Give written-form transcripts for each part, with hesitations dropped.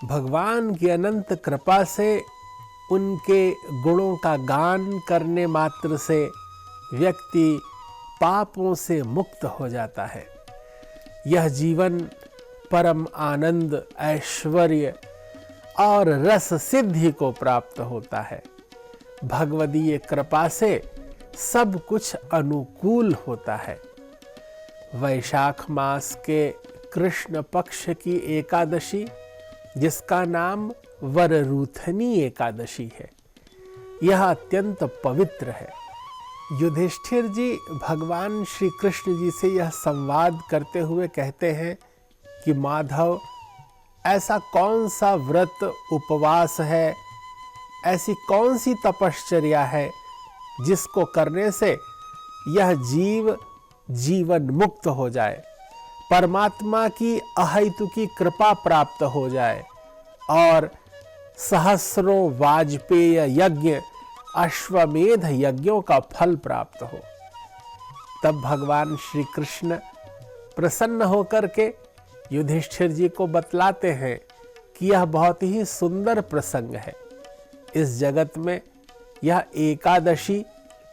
भगवान की अनंत कृपा से उनके गुणों का गान करने मात्र से व्यक्ति पापों से मुक्त हो जाता है। यह जीवन परम आनंद, ऐश्वर्य और रस सिद्धि को प्राप्त होता है। भगवदीय कृपा से सब कुछ अनुकूल होता है। वैशाख मास के कृष्ण पक्ष की एकादशी, जिसका नाम वररूथनी एकादशी है, यह अत्यंत पवित्र है। युधिष्ठिर जी भगवान श्री कृष्ण जी से यह संवाद करते हुए कहते हैं कि माधव, ऐसा कौन सा व्रत उपवास है, ऐसी कौन सी तपश्चर्या है जिसको करने से यह जीव जीवन मुक्त हो जाए, परमात्मा की अहेतुकी कृपा प्राप्त हो जाए और सहस्रों वाजपेय यज्ञ, अश्वमेध यज्ञों का फल प्राप्त हो। तब भगवान श्री कृष्ण प्रसन्न होकर के युधिष्ठिर जी को बतलाते हैं कि यह बहुत ही सुंदर प्रसंग है। इस जगत में यह एकादशी,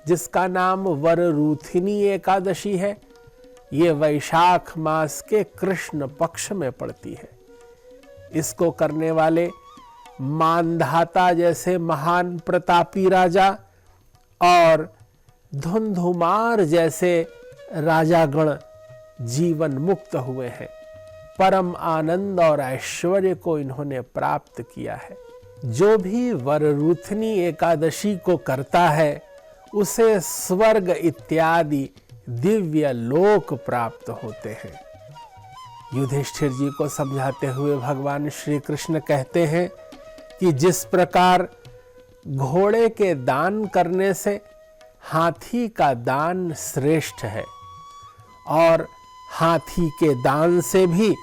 जिसका नाम वररूथिनी एकादशी है, ये वैशाख मास के कृष्ण पक्ष में पड़ती है। इसको करने वाले मानधाता जैसे महान प्रतापी राजा और धुंधुमार जैसे राजागण जीवन मुक्त हुए हैं। परम आनंद और ऐश्वर्य को इन्होंने प्राप्त किया है। जो भी वररूथनी एकादशी को करता है उसे स्वर्ग इत्यादि दिव्य लोक प्राप्त होते हैं। युधिष्ठिर जी को समझाते हुए भगवान श्री कृष्ण कहते हैं कि जिस प्रकार घोड़े के दान करने से हाथी का दान श्रेष्ठ है और हाथी के दान से भी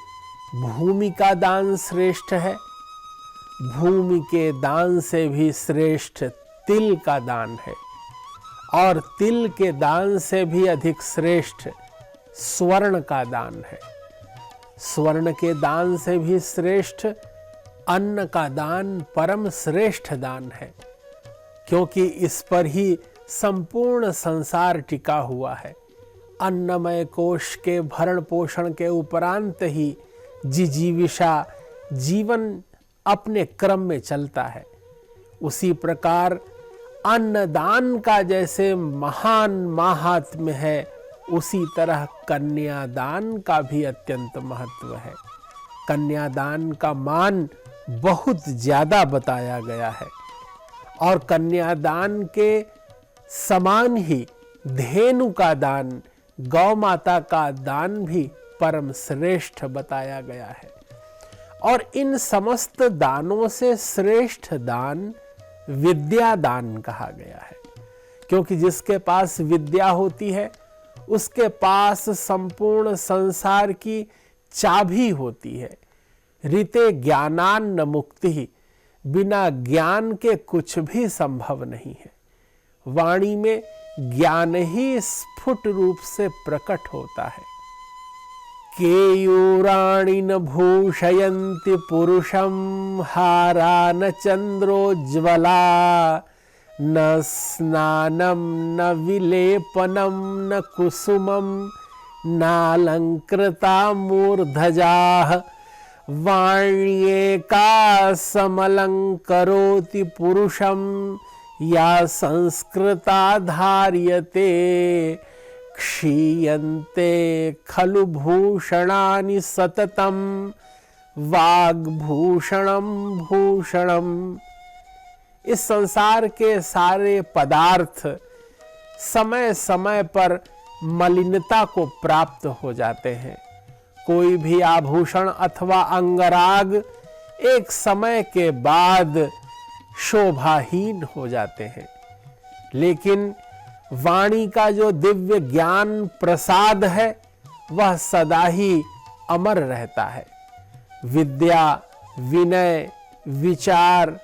भूमि का दान श्रेष्ठ है, भूमि के दान से भी श्रेष्ठ तिल का दान है और तिल के दान से भी अधिक श्रेष्ठ स्वर्ण का दान है। स्वर्ण के दान से भी श्रेष्ठ अन्न का दान परम श्रेष्ठ दान है, क्योंकि इस पर ही संपूर्ण संसार टिका हुआ है। अन्नमय कोश के भरण पोषण के उपरांत ही जिजीविषा जीवन अपने क्रम में चलता है। उसी प्रकार अन्नदान का जैसे महान माहात्म्य है, उसी तरह कन्यादान का भी अत्यंत महत्व है। कन्यादान का मान बहुत ज्यादा बताया गया है और कन्यादान के समान ही धेनु का दान, गौ माता का दान भी परम श्रेष्ठ बताया गया है। और इन समस्त दानों से श्रेष्ठ दान विद्या दान कहा गया है, क्योंकि जिसके पास विद्या होती है उसके पास संपूर्ण संसार की चाबी होती है। ऋते ज्ञानान्न मुक्ति, बिना ज्ञान के कुछ भी संभव नहीं है। वाणी में ज्ञान ही स्फुट रूप से प्रकट होता है। केयूराणि न भूषयन्ति पुरुषं हारा न चंद्रोज्ज्वला, न स्नानं न विलेपनं न कुसुमं नालंकृता मूर्धजाः, वाण्येका समलंकरोति पुरुषं या संस्कृता धार्यते, क्षीयन्ते खलु भूषणानि सततं वाग्भूषणं भूषणम्। इस संसार के सारे पदार्थ समय समय पर मलिनता को प्राप्त हो जाते हैं। कोई भी आभूषण अथवा अंगराग एक समय के बाद शोभाहीन हो जाते हैं, लेकिन वाणी का जो दिव्य ज्ञान प्रसाद है वह सदा ही अमर रहता है। विद्या, विनय, विचार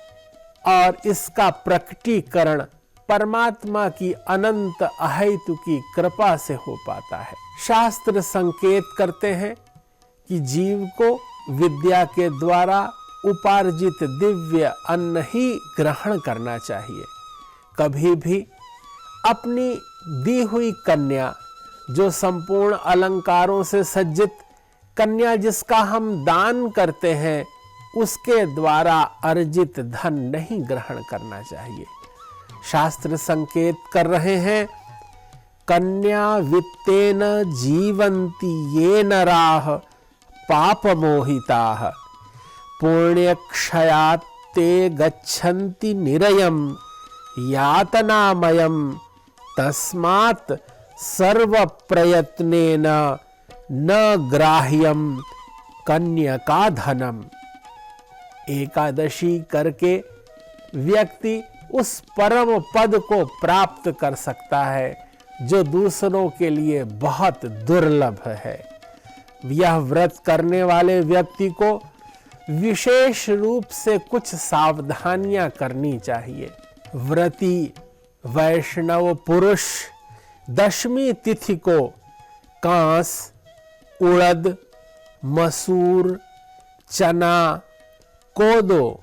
और इसका प्रकटीकरण परमात्मा की अनंत अहेतुकी कृपा से हो पाता है। शास्त्र संकेत करते हैं कि जीव को विद्या के द्वारा उपार्जित दिव्य अन्न ही ग्रहण करना चाहिए। कभी भी अपनी दी हुई कन्या, जो संपूर्ण अलंकारों से सज्जित कन्या जिसका हम दान करते हैं, उसके द्वारा अर्जित धन नहीं ग्रहण करना चाहिए। शास्त्र संकेत कर रहे हैं, कन्या वित्तेन जीवन्ति ये नराः पाप मोहिताः पुण्यक्षयात् ते गच्छन्ति निरयम् यातनामयम् तस्मात् सर्व प्रयत्नेन न ग्राह्यम कन्यका धनम। एकादशी करके व्यक्ति उस परम पद को प्राप्त कर सकता है जो दूसरों के लिए बहुत दुर्लभ है। यह व्रत करने वाले व्यक्ति को विशेष रूप से कुछ सावधानियां करनी चाहिए। व्रती वैष्णव पुरुष दशमी तिथि को कांस, उड़द, मसूर, चना, कोदो,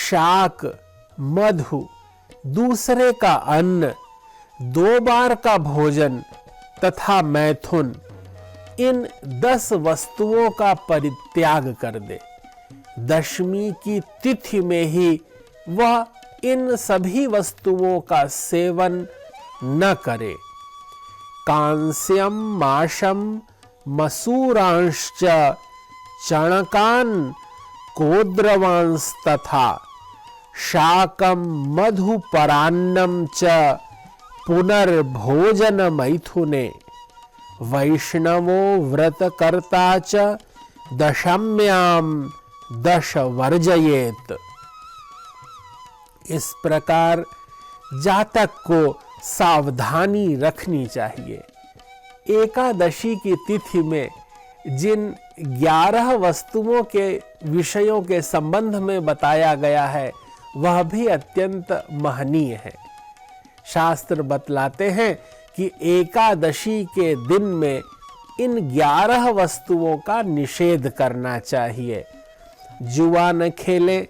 शाक, मधु, दूसरे का अन्न, 2 बार का भोजन तथा मैथुन, इन 10 वस्तुओं का परित्याग कर दे। दशमी की तिथि में ही वह इन सभी वस्तुओं का सेवन न करे। कांस्यम माशम मसूरांश्च चणकान कोद्रवांस तथा शाकम मधुपरान्नम च पुनर्भोजन मैथुने वैष्णवो व्रतकर्ता च दशम्याम 10 वर्जयेत। इस प्रकार जातक को सावधानी रखनी चाहिए। एकादशी की तिथि में जिन 11 वस्तुओं के विषयों के संबंध में बताया गया है वह भी अत्यंत महनीय है। शास्त्र बतलाते हैं कि एकादशी के दिन में इन 11 वस्तुओं का निषेध करना चाहिए। जुआ न खेले,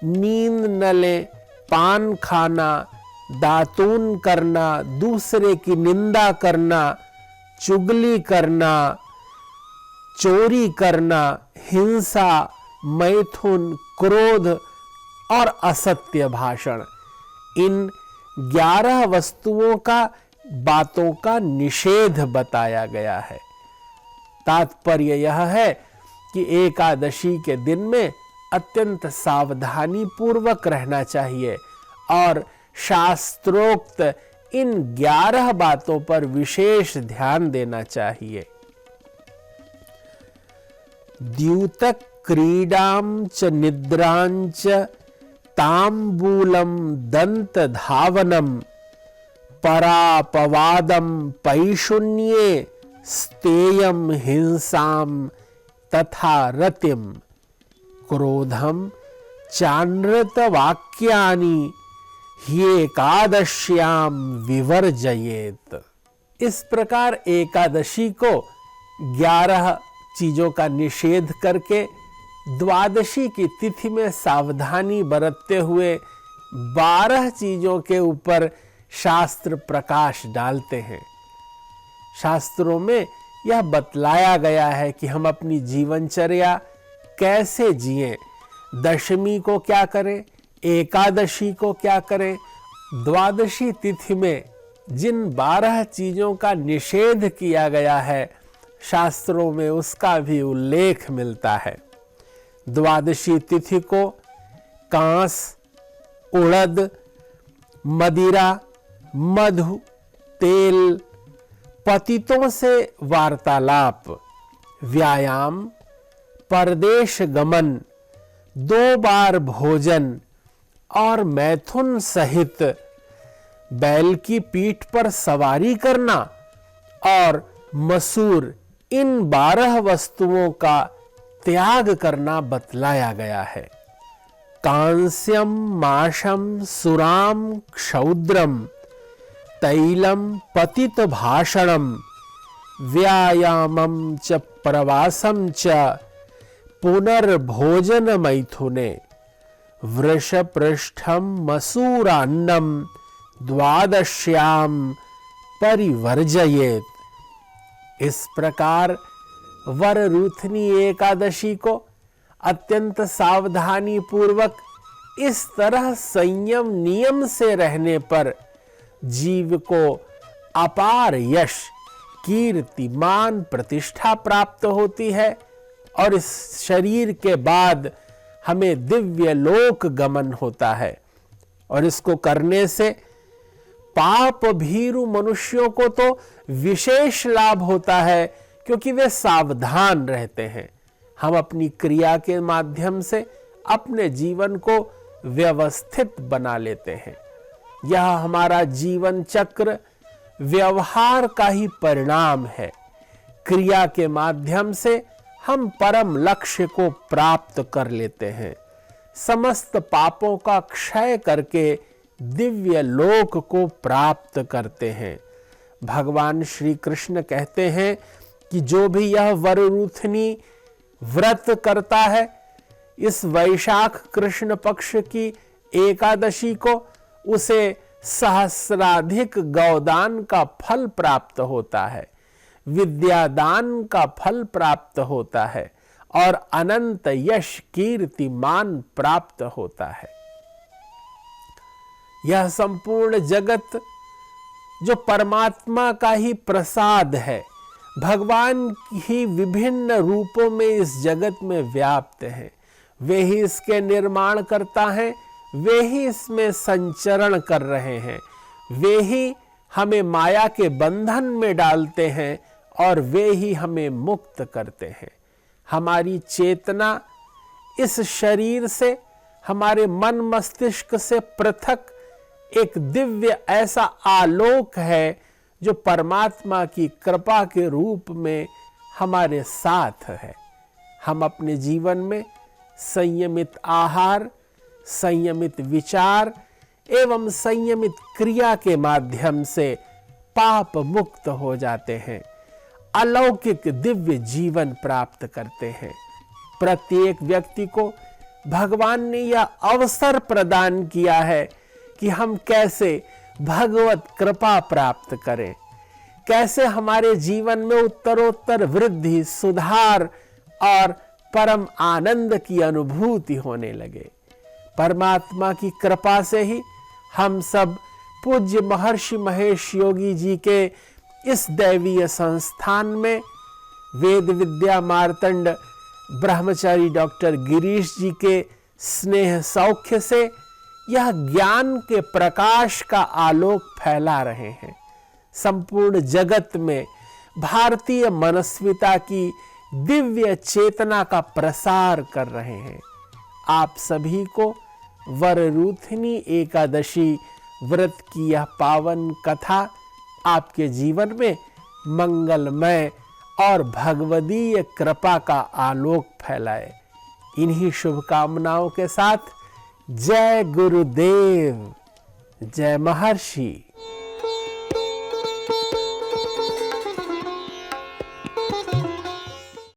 नींद न ले, पान खाना, दातून करना, दूसरे की निंदा करना, चुगली करना, चोरी करना, हिंसा, मैथुन, क्रोध और असत्य भाषण, इन 11 वस्तुओं का बातों का निषेध बताया गया है। तात्पर्य यह है कि एकादशी के दिन में अत्यंत सावधानी पूर्वक रहना चाहिए और शास्त्रोक्त इन 11 बातों पर विशेष ध्यान देना चाहिए। द्यूतक क्रीडां च निद्रां च तांबूलम दंत धावनम परापवादम पैशुन्ये स्तेयम हिंसाम तथा रतिम क्रोधम चानृत वाक्यानि ह्येकादश्याम विवर्जयेत। इस प्रकार एकादशी को 11 चीजों का निषेध करके द्वादशी की तिथि में सावधानी बरतते हुए 12 चीजों के ऊपर शास्त्र प्रकाश डालते हैं। शास्त्रों में यह बतलाया गया है कि हम अपनी जीवनचर्या कैसे जिएं, दशमी को क्या करें, एकादशी को क्या करें। द्वादशी तिथि में जिन 12 चीजों का निषेध किया गया है शास्त्रों में उसका भी उल्लेख मिलता है। द्वादशी तिथि को कांस, उड़द, मदिरा, मधु, तेल, पतितों से वार्तालाप, व्यायाम, परदेश गमन, 2 बार भोजन और मैथुन सहित बैल की पीठ पर सवारी करना और मसूर, इन 12 वस्तुओं का त्याग करना बतलाया गया है। कांस्यम माशम सुराम क्षौद्रम तैलम पतित भाषणम व्यायामम च प्रवासम च पुनर्भोजन मैथुने वृषपृष्ठम मसूरान्नम द्वादश्याम परिवर्जयेत। इस प्रकार वररूथनी एकादशी को अत्यंत सावधानी पूर्वक इस तरह संयम नियम से रहने पर जीव को अपार यश, कीर्ति, मान, प्रतिष्ठा प्राप्त होती है और इस शरीर के बाद हमें दिव्य लोक गमन होता है। और इसको करने से पाप भीरु मनुष्यों को तो विशेष लाभ होता है, क्योंकि वे सावधान रहते हैं। हम अपनी क्रिया के माध्यम से अपने जीवन को व्यवस्थित बना लेते हैं। यह हमारा जीवन चक्र व्यवहार का ही परिणाम है। क्रिया के माध्यम से हम परम लक्ष्य को प्राप्त कर लेते हैं। समस्त पापों का क्षय करके दिव्य लोक को प्राप्त करते हैं। भगवान श्री कृष्ण कहते हैं कि जो भी यह वररूथनी व्रत करता है, इस वैशाख कृष्ण पक्ष की एकादशी को, उसे सहस्राधिक गौदान का फल प्राप्त होता है, विद्यादान का फल प्राप्त होता है और अनंत यश, कीर्ति, मान प्राप्त होता है। यह संपूर्ण जगत जो परमात्मा का ही प्रसाद है, भगवान ही विभिन्न रूपों में इस जगत में व्याप्त हैं। वे ही इसके निर्माण करता है, वे ही इसमें संचरण कर रहे हैं, वे ही हमें माया के बंधन में डालते हैं और वे ही हमें मुक्त करते हैं। हमारी चेतना इस शरीर से, हमारे मन मस्तिष्क से पृथक एक दिव्य ऐसा आलोक है जो परमात्मा की कृपा के रूप में हमारे साथ है। हम अपने जीवन में संयमित आहार, संयमित विचार एवं संयमित क्रिया के माध्यम से पाप मुक्त हो जाते हैं, अलौकिक दिव्य जीवन प्राप्त करते हैं। प्रत्येक व्यक्ति को भगवान ने यह अवसर प्रदान किया है कि हम कैसे भगवत कृपा प्राप्त करें, कैसे हमारे जीवन में उत्तरोत्तर वृद्धि, सुधार और परम आनंद की अनुभूति होने लगे। परमात्मा की कृपा से ही हम सब पूज्य महर्षि महेश योगी जी के इस दैवीय संस्थान में वेद विद्या मार्तंड ब्रह्मचारी डॉक्टर गिरीश जी के स्नेह सौख्य से यह ज्ञान के प्रकाश का आलोक फैला रहे हैं। संपूर्ण जगत में भारतीय मनस्विता की दिव्य चेतना का प्रसार कर रहे हैं। आप सभी को वररूथनी एकादशी व्रत की यह पावन कथा आपके जीवन में मंगलमय और भगवदीय कृपा का आलोक फैलाए। इन्हीं शुभकामनाओं के साथ जय गुरुदेव, जय महर्षि।